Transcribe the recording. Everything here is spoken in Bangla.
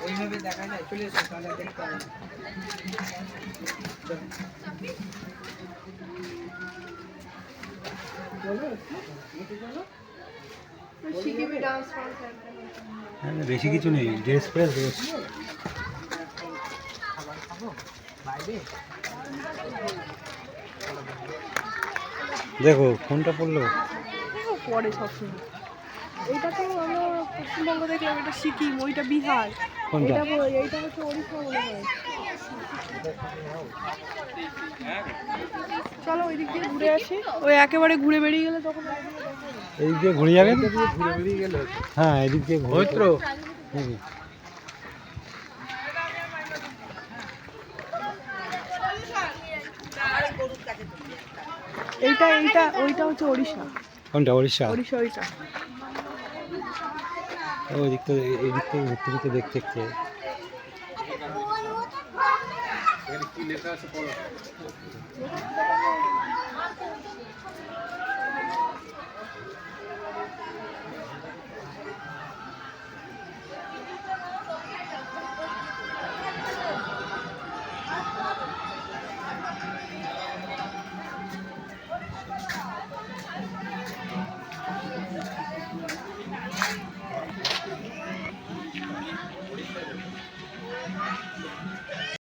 ওইভাবে দেখা যায়, চলে এসো তাহলে দেখতে হবে। বেশি কিছু নেই, ড্রেস ফ্রেস রয়েছে। দেখো ফোনটা পড়লো পরে সবসময়। এইটা তো আমরা পশ্চিমবঙ্গ দেখলাম, এটা সিকিম, ওইটা বিহার, কোনটা? এইটা হচ্ছে ওড়িশা মনে হয়। চলো ওই দিক দিয়ে ঘুরে আসি, ওই একেবারে ঘুরে বেরিয়ে গেলে তখন এই দিয়ে ঘুরে যাবেন। ঘুরে বেরিয়ে গেল। হ্যাঁ এদিক দিয়ে পবিত্র ওইটা হচ্ছে ওড়িশা। কোনটা? উড়িষ্যা। ওড়িশা ওইটা। ওই দিক থেকে এই দিক থেকে ঘুরতে ঘুরতে দেখতে দেখতে কি লেখা আছে পড়ো।